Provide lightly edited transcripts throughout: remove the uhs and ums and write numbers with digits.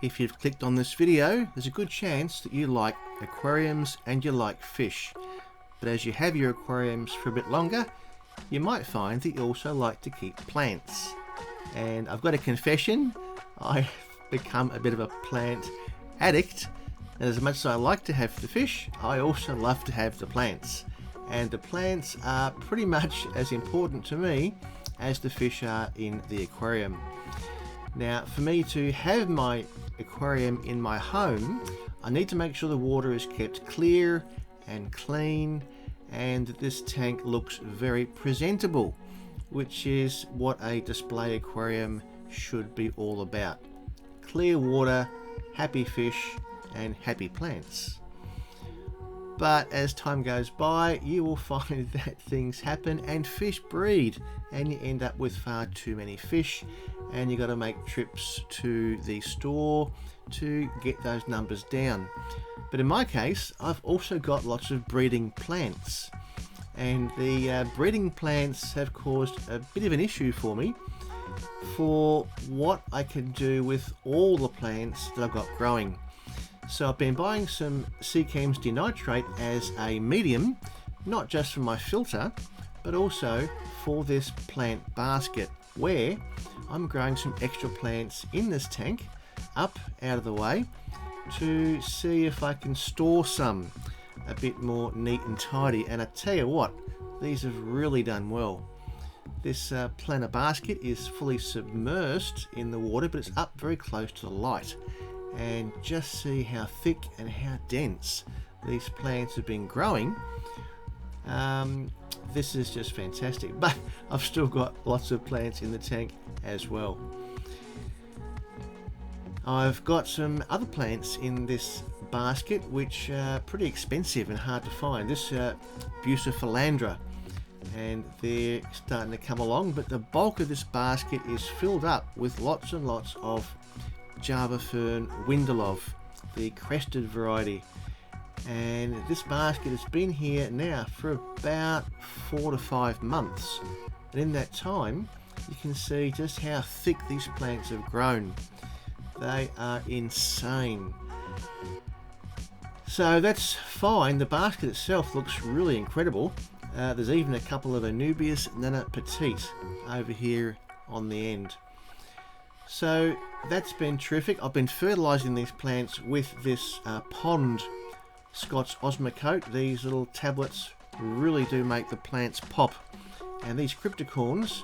If you've clicked on this video, there's a good chance that you like aquariums and you like fish. But as you have your aquariums for a bit longer, you might find that you also like to keep plants. And I've got a confession, I've become a bit of a plant addict. And as much as I like to have the fish, I also love to have the plants. And the plants are pretty much as important to me as the fish are in the aquarium. Now, for me to have my aquarium in my home, I need to make sure the water is kept clear and clean, and that this tank looks very presentable, which is what a display aquarium should be all about. Clear water, happy fish, and happy plants. But as time goes by, you will find that things happen and fish breed, and you end up with far too many fish, and you got to make trips to the store to get those numbers down. But in my case, I've also got lots of breeding plants, and the breeding plants have caused a bit of an issue for me for what I can do with all the plants that I've got growing. So I've been buying some Seachem's dinitrate as a medium, not just for my filter, but also for this plant basket, where I'm growing some extra plants in this tank, up out of the way, to see if I can store some a bit more neat and tidy. And I tell you what, these have really done well. This planter basket is fully submerged in the water, but it's up very close to the light. And just see how thick and how dense these plants have been growing. This is just fantastic, but I've still got lots of plants in the tank as well. I've got some other plants in this basket which are pretty expensive and hard to find. This Bucephalandra, and they're starting to come along, but the bulk of this basket is filled up with lots and lots of Java Fern Windelov, the crested variety. And this basket has been here now for about 4 to 5 months, and in that time you can see just how thick these plants have grown. They are insane. So that's fine. The basket itself looks really incredible. There's even a couple of Anubias Nana Petite over here on the end. So that's been terrific. I've been fertilizing these plants with this Pond Scots Osmocote. These little tablets really do make the plants pop. And these cryptocorns,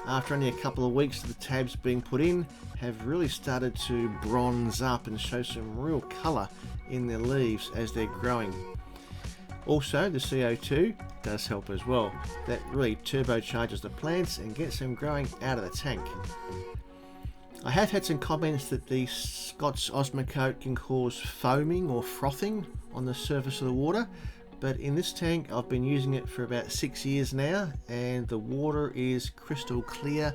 after only a couple of weeks of the tabs being put in, have really started to bronze up and show some real color in their leaves as they're growing. Also, the CO2 does help as well. That really turbocharges the plants and gets them growing out of the tank. I have had some comments that the Scots Osmocote can cause foaming or frothing on the surface of the water, but in this tank I've been using it for about 6 years now, and the water is crystal clear.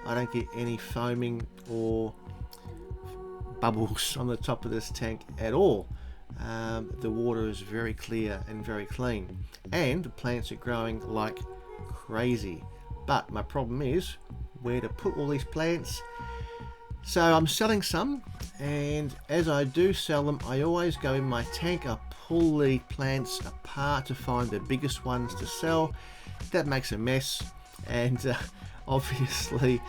I don't get any foaming or bubbles on the top of this tank at all. The water is very clear and very clean, and the plants are growing like crazy. But my problem is where to put all these plants. So I'm selling some, and as I do sell them, I always go in my tank, I pull the plants apart to find the biggest ones to sell. That makes a mess, and obviously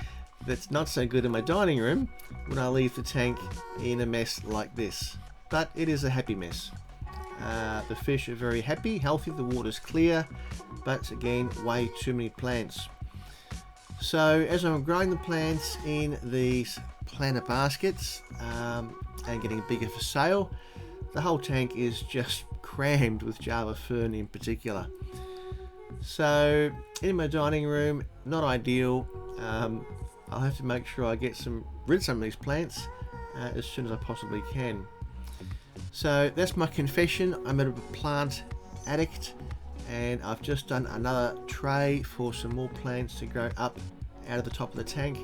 that's not so good in my dining room when I leave the tank in a mess like this. But it is a happy mess. The fish are very happy, healthy, the water's clear, but again, way too many plants. So as I'm growing the plants in these planter baskets and getting bigger for sale, the whole tank is just crammed with Java Fern in particular. So in my dining room, not ideal. I'll have to make sure I get rid of some of these plants as soon as I possibly can. So that's my confession. I'm a plant addict, and I've just done another tray for some more plants to grow up out of the top of the tank.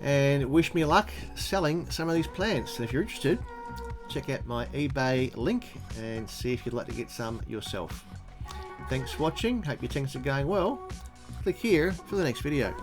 And wish me luck selling some of these plants. And if you're interested, check out my eBay link and see if you'd like to get some yourself. Thanks for watching. Hope your tanks are going well. Click here for the next video.